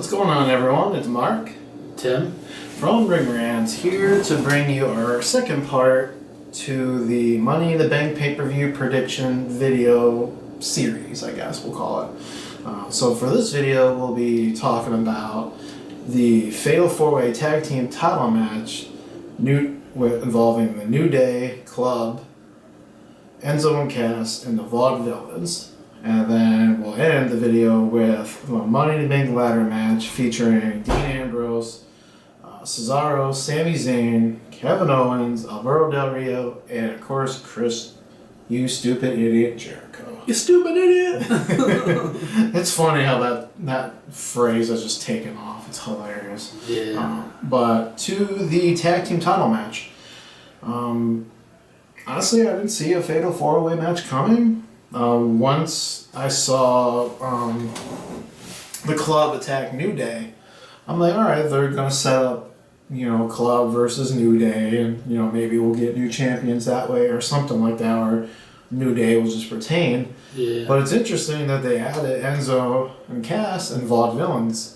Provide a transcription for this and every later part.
What's going on, everyone? It's Mark, Tim, from Ring Rants, here to bring you our second part to the Money in the Bank pay-per-view prediction video series, I guess we'll call it. So for this video, we'll be talking about the Fatal 4-Way Tag Team title match involving the New Day, Club, Enzo and Cass, and the Vaudevillains. And then we'll end the video with a Money in the Bank ladder match featuring Dean Ambrose, Cesaro, Sami Zayn, Kevin Owens, Alberto Del Rio, and of course Chris, you stupid idiot, Jericho. you stupid idiot! It's funny how that phrase has just taken off. It's hilarious. Yeah. But to the tag team title match. Honestly, I didn't see a Fatal 4-Way match coming. Once I saw the Club attack New Day, I'm like, alright, they're going to set up, Club versus New Day, and, maybe we'll get new champions that way or something like that, or New Day will just retain. Yeah. But it's interesting that they added Enzo and Cass and Vaudevillains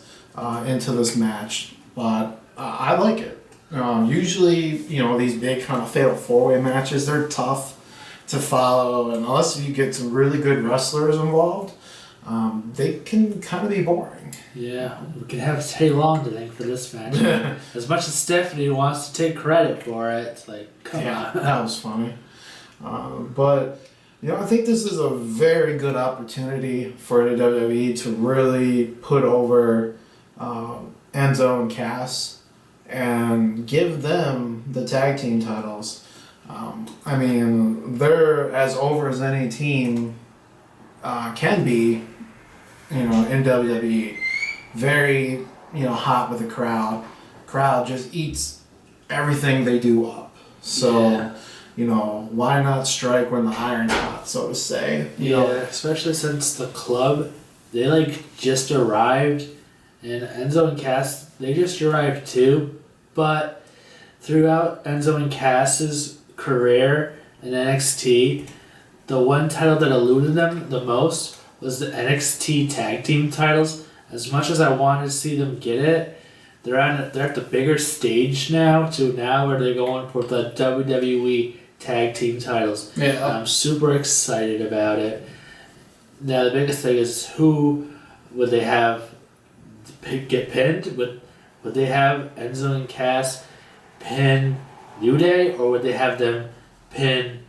into this match, but I like it. Usually, these big kind of Fatal 4-Way matches, they're tough to follow, and unless you get some really good wrestlers involved, they can kind of be boring. Yeah, we can have Teddy Long to thank for this match. As much as Stephanie wants to take credit for it, it's like, come on. That was funny. But, I think this is a very good opportunity for the WWE to really put over Enzo and Cass and give them the tag team titles. They're as over as any team can be, in WWE. Very, hot with the crowd. Crowd just eats everything they do up. So, why not strike when the iron's hot, so to say? Especially since the Club, they just arrived, and Enzo and Cass, they just arrived too, but throughout Enzo and Cass's career in NXT, the one title that eluded them the most was the NXT tag team titles. As much as I wanted to see them get it, they're at the bigger stage now where they're going for the WWE tag team titles. Yeah. I'm super excited about it. Now the biggest thing is, who would they have get pinned? Would they have Enzo and Cass pin New Day, or would they have them pin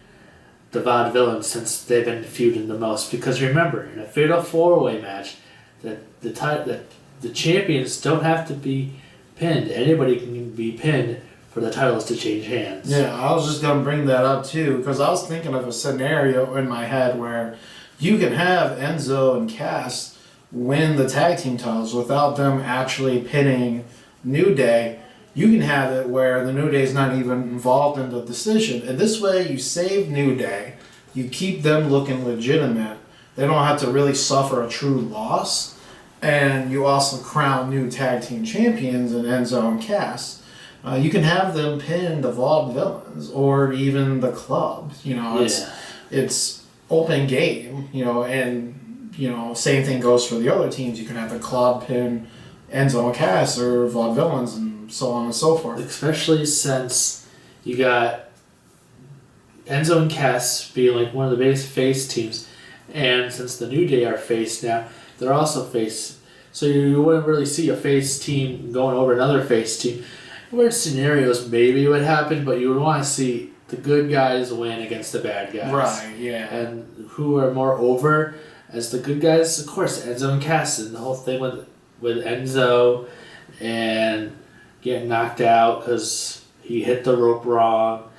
the Vaudevillains, since they've been feuding the most? Because remember, in a Fatal 4-Way match, that the champions don't have to be pinned. Anybody can be pinned for the titles to change hands. Yeah, I was just going to bring that up too, because I was thinking of a scenario in my head where you can have Enzo and Cass win the tag team titles without them actually pinning New Day. You can have it where the New Day is not even involved in the decision. And this way you save New Day. You keep them looking legitimate. They don't have to really suffer a true loss. And you also crown new tag team champions in Enzo and Cass. You can have them pin the Vaudevillains or even the Club. It's open game, and same thing goes for the other teams. You can have the Club pin Enzo and Cass or Vaudevillains and so on and so forth. Especially since you got Enzo and Cass being one of the biggest face teams, and since the New Day are face now, they're also face. So you wouldn't really see a face team going over another face team. Weird scenarios maybe would happen, but you would want to see the good guys win against the bad guys. Right, yeah. And who are more over as the good guys? Of course, Enzo and Cass, and the whole thing with Enzo and getting knocked out because he hit the rope wrong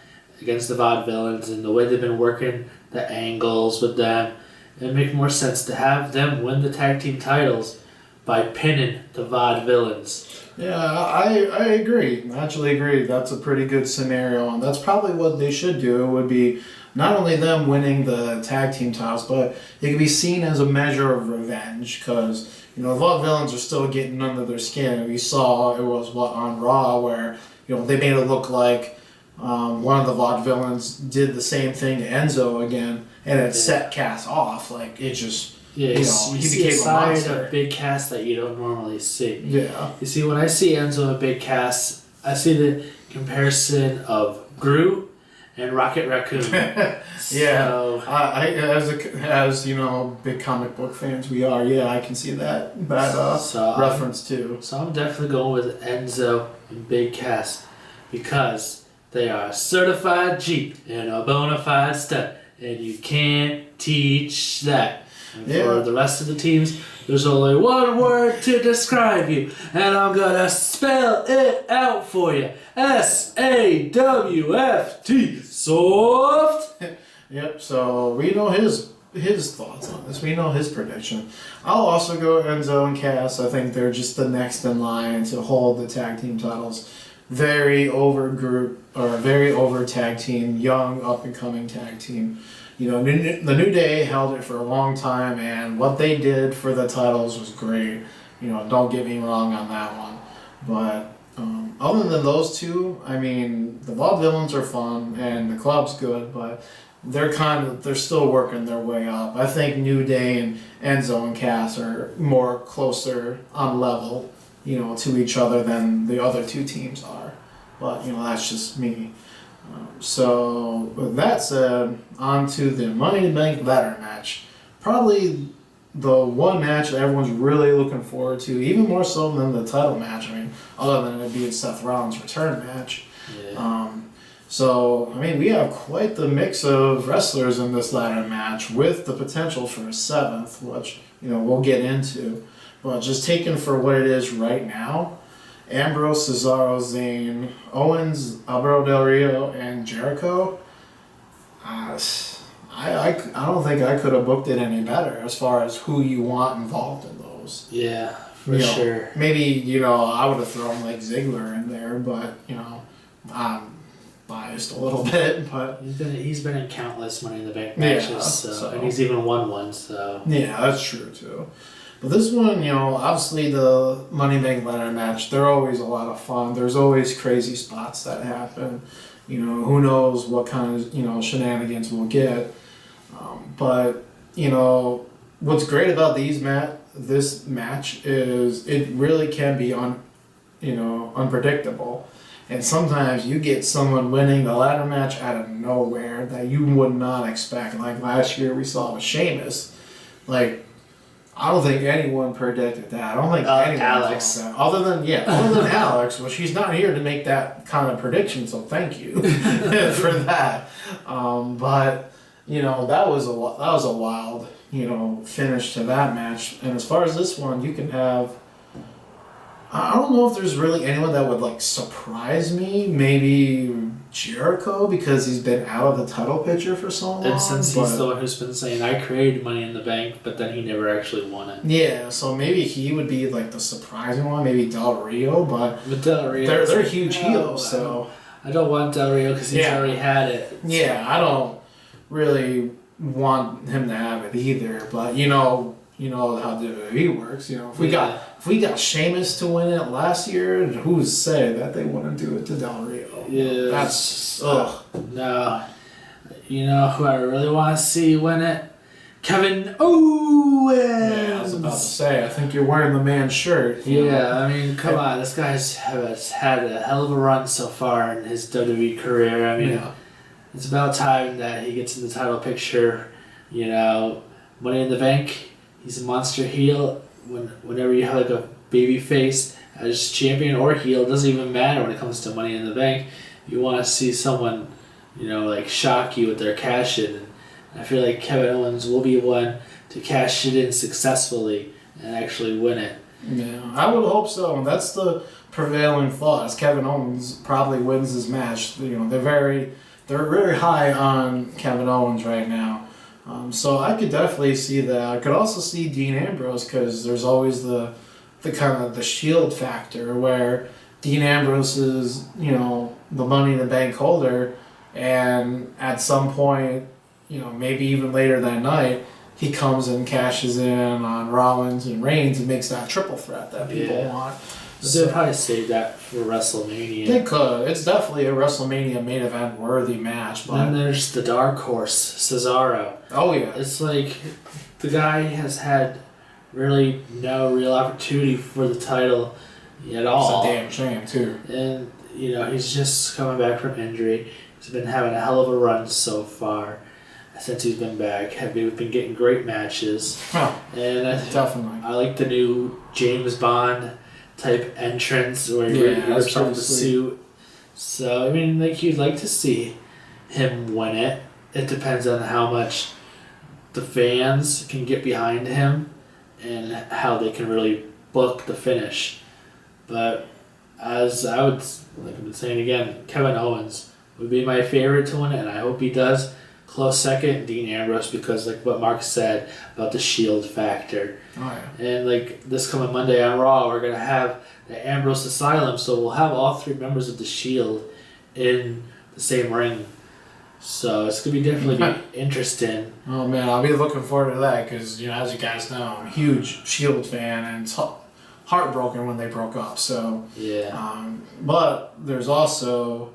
against the Vaudevillains, and the way they've been working the angles with them, it makes more sense to have them win the tag team titles by pinning the Vaudevillains. Yeah, I agree. I actually agree. That's a pretty good scenario, and that's probably what they should do. It would be not only them winning the tag team titles, but it could be seen as a measure of revenge, because the Vaudevillains are still getting under their skin. We saw it was on Raw where they made it look like one of the Vaudevillains did the same thing to Enzo again, and it set Cass off. It just Yeah, you you know, he see became a a side monster. of Big Cass that you don't normally see. Yeah. You see, when I see Enzo and Big Cass, I see the comparison of Groot and Rocket Raccoon. Yeah. So, As you know, big comic book fans we are. Yeah, I can see that reference too. So I'm definitely going with Enzo and Big Cass because they are certified G and a bona fide stud, and you can't teach that. And for the rest of the teams, there's only one word to describe you, and I'm gonna spell it out for you. SAWFT. Soft. Yep. So we know his thoughts on this. We know his prediction. I'll also go Enzo and Cass. I think they're just the next in line to hold the tag team titles. Very over group or very over tag team, young up and coming tag team. You know, the New Day held it for a long time, and what they did for the titles was great. You know, don't get me wrong on that one. But other than those two, I mean, the Vaudevillains are fun, and the club's good, but they're still working their way up. I think New Day and Enzo and Cass are more closer on level, you know, to each other than the other two teams are. But, you know, that's just me. So, with that said, on to the Money in the Bank ladder match. Probably the one match that everyone's really looking forward to, even more so than the title match. I mean, other than it being Seth Rollins' return match. Yeah. So, I mean, we have quite the mix of wrestlers in this ladder match with the potential for a seventh, which, you know, we'll get into. But just taken for what it is right now, Ambrose, Cesaro, Zayn, Owens, Alberto Del Rio, and Jericho. I don't think I could have booked it any better as far as who you want involved in those. Yeah, for sure. Maybe, you know, I would have thrown like Ziggler in there, but, you know, I'm biased a little bit. But he's been in countless Money in the Bank matches, and he's even won one. So yeah, that's true too. But this one, you know, obviously the Money in the Bank ladder match, they're always a lot of fun. There's always crazy spots that happen. You know, who knows what kind of, you know, shenanigans we'll get. But, you know, what's great about this match is it really can be unpredictable. And sometimes you get someone winning the ladder match out of nowhere that you would not expect. Like last year we saw with Sheamus. Like, I don't think anyone predicted that. I don't think anyone Alex. thought that. Other than Alex, well, she's not here to make that kind of prediction, so thank you for that. But, you know, that was a wild, you know, finish to that match. And as far as this one, you can have, I don't know if there's really anyone that would like surprise me. Maybe Jericho, because he's been out of the title picture for so long. And since he's the one who's been saying, I created Money in the Bank, but then he never actually won it. Yeah, so maybe he would be like the surprising one. Maybe Del Rio, but Del Rio, they're huge heels. So I don't want Del Rio because he's already had it. Yeah, I don't really want him to have it either. But you know how WWE works. You know, if we got Sheamus to win it last year, who's to say that they wouldn't do it to Del Rio? Yeah, that's no. You know who I really want to see win it? Kevin Owens. Yeah, I was about to say. I think you're wearing the man's shirt. Yeah, I mean, come on. This guy's has had a hell of a run so far in his WWE career. I mean, it's about time that he gets in the title picture. You know, Money in the Bank. He's a monster heel. Whenever you have like a baby face as champion or heel, it doesn't even matter when it comes to Money in the Bank. You want to see someone, you know, like shock you with their cash in. And I feel like Kevin Owens will be one to cash it in successfly and actually win it. Yeah, I would hope so. And that's the prevailing thought. Is Kevin Owens probably wins this match. You know, they're very high on Kevin Owens right now. So I could definitely see that. I could also see Dean Ambrose because there's always the kind of the shield factor where Dean Ambrose is, you know, the Money in the Bank holder, and at some point, you know, maybe even later that night, he comes and cashes in on Rollins and Reigns and makes that triple threat that people want. They'll probably save that for WrestleMania. They could. It's definitely a WrestleMania main event worthy match. But then there's the dark horse, Cesaro. Oh yeah. It's like the guy has had really no real opportunity for the title at all. It's a damn shame too. And he's just coming back from injury. He's been having a hell of a run so far since he's been back. We've been getting great matches. Oh, and definitely. I like the new James Bond type entrance where he rips off the suit. So, I mean, you'd like to see him win it. It depends on how much the fans can get behind him and how they can really book the finish. But as I would, like I've been saying again, Kevin Owens would be my favorite to win it, and I hope he does. Close second, Dean Ambrose, because like what Mark said about the Shield factor. Oh, yeah. And this coming Monday on Raw, we're going to have the Ambrose Asylum, so we'll have all three members of the Shield in the same ring. So it's going to definitely be interesting. Oh man, I'll be looking forward to that because, as you guys know, I'm a huge Shield fan and it's heartbroken when they broke up. So yeah. But there's also,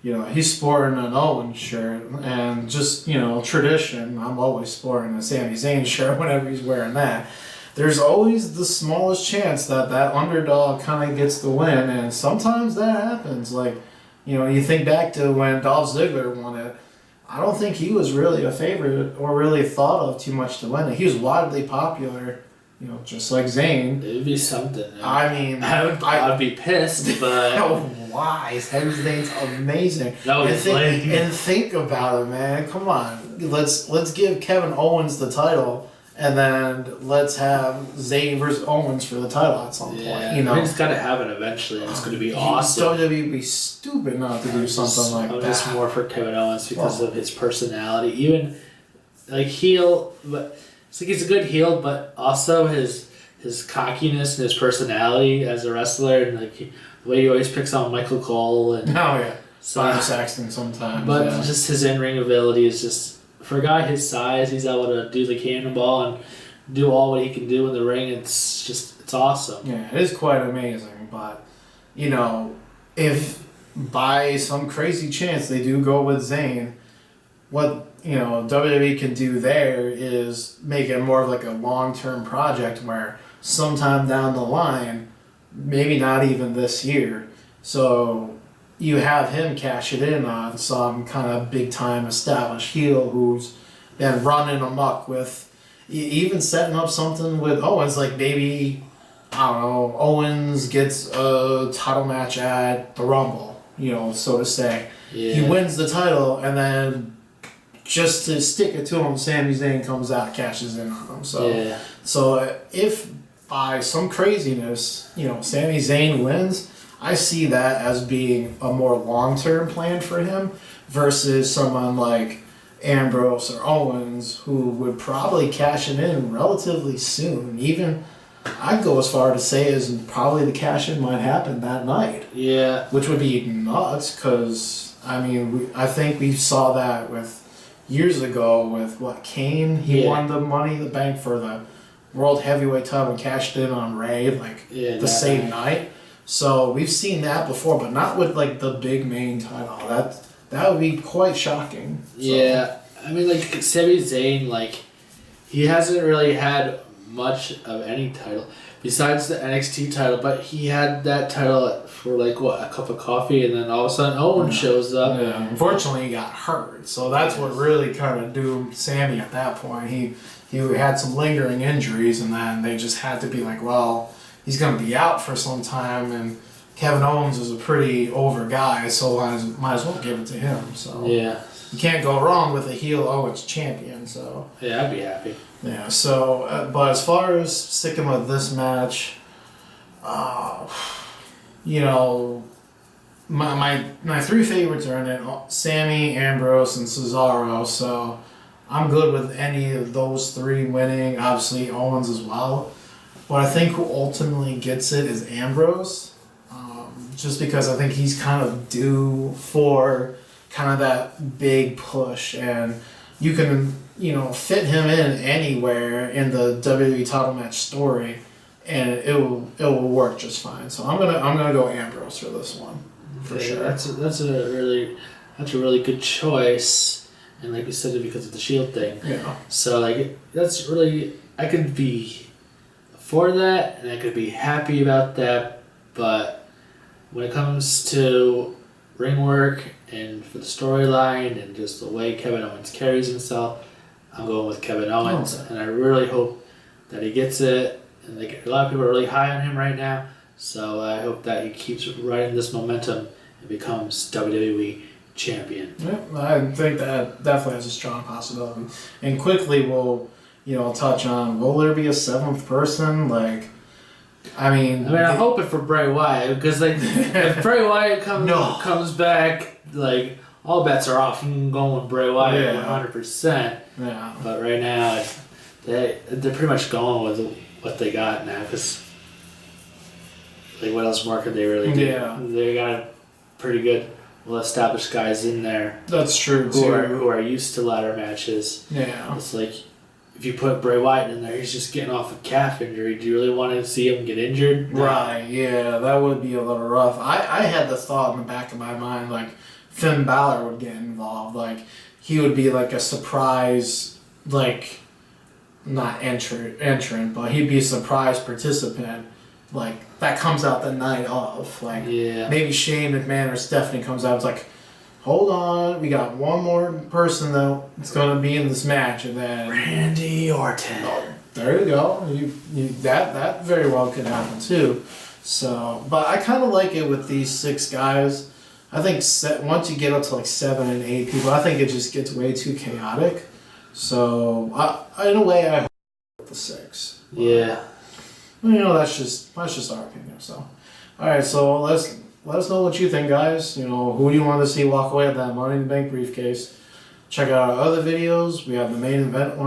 he's sporting an Owens shirt and just, tradition. I'm always sporting a Sami Zayn shirt whenever he's wearing that. There's always the smallest chance that underdog kind of gets the win, and sometimes that happens. Like, you think back to when Dolph Ziggler won it. I don't think he was really a favorite or really thought of too much to win it. He was widely popular, just like Zayn. It would be something. I mean, I'd be pissed, but why? Sami Zayn's amazing. And and think about it, man. Come on, let's give Kevin Owens the title, and then let's have Zayn versus Owens for the title at some point. It's got to happen eventually, and it's going to be awesome. WWE would be stupid not to do something like that. I'm just more for Kevin Owens because of his personality, even heel, but. It's like he's a good heel, but also his cockiness and his personality as a wrestler, and the way he always picks on Michael Cole and Byron Saxton sometimes. But just his in-ring ability is just, for a guy his size, he's able to do the cannonball and do all what he can do in the ring. It's awesome. Yeah, it is quite amazing. But if by some crazy chance they do go with Zayn, what WWE can do there is make it more of like a long-term project where sometime down the line, maybe not even this year, so you have him cash it in on some kind of big-time established heel who's been running amok with, even setting up something with Owens, like maybe, I don't know, Owens gets a title match at the Rumble, so to say. Yeah. He wins the title, and then just to stick it to him, Sami Zayn comes out, cashes in on him. So if by some craziness, Sami Zayn wins, I see that as being a more long-term plan for him versus someone like Ambrose or Owens who would probably cash it in relatively soon. Even I'd go as far to say as probably the cash-in might happen that night. Yeah. Which would be nuts because, I think we saw that with years ago with Kane. He won the Money in the Bank for the World Heavyweight title and cashed in on Ray the same night. So we've seen that before, but not with the big main title. That would be quite shocking. Yeah, Sami Zayn, he hasn't really had much of any title besides the NXT title, but he had that title for a cup of coffee, and then all of a sudden Owen shows up. Yeah, unfortunately he got hurt, so that's what really kind of doomed Sammy at that point. He had some lingering injuries, and then they just had to be well, he's going to be out for some time, and Kevin Owens is a pretty over guy, so might as well give it to him. So yeah, you can't go wrong with a heel Owens champion. So yeah, I'd be happy. Yeah. So, but as far as sticking with this match, my three favorites are in it: Sammy, Ambrose, and Cesaro. So I'm good with any of those three winning. Obviously Owens as well, but I think who ultimately gets it is Ambrose. Just because I think he's kind of due for kind of that big push, and you can fit him in anywhere in the WWE title match story. and it will work just fine. So I'm gonna go Ambrose for this one, for sure. That's a really good choice, and like we said, because of the Shield thing. Yeah. So like that's really, I could be for that, and I could be happy about that, but when it comes to ring work and for the storyline and just the way Kevin Owens carries himself, I'm going with Kevin Owens, and I really hope that he gets it. And like a lot of people are really high on him right now, so I hope that he keeps riding this momentum and becomes WWE champion. Yeah, I think that definitely has a strong possibility. And quickly, we'll touch on, will there be a seventh person? Like, I'm hoping for Bray Wyatt, because like if Bray Wyatt comes back, like all bets are off. I'm going with Bray Wyatt 100%. Yeah. But right now, they're pretty much going with what they got now, because like what else more could they really do? Yeah. They got pretty good, well-established guys in there. That's true Who are used to ladder matches. Yeah. It's like, if you put Bray Wyatt in there, he's just getting off a calf injury. Do you really want to see him get injured? Right, yeah, that would be a little rough. I had the thought in the back of my mind, like, Finn Balor would get involved. Like, he would be like a surprise, like, not entrant, but he'd be a surprise participant. Like, that comes out the night of. Like, maybe Shane McMahon or Stephanie comes out, it's like, hold on, we got one more person that's going to be in this match, and then Randy Orton. Oh, there you go. That very well could happen too. So, but I kind of like it with these 6 guys. I think once you get up to like 7 and 8 people, I think it just gets way too chaotic. So, in a way, I hope with the 6. Yeah. That's just our opinion. So, all right. So let us know what you think, guys. Who do you want to see walk away with that Money in the Bank briefcase? Check out our other videos. We have the main event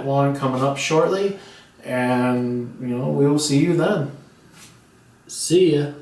one coming up shortly, and we will see you then. See ya.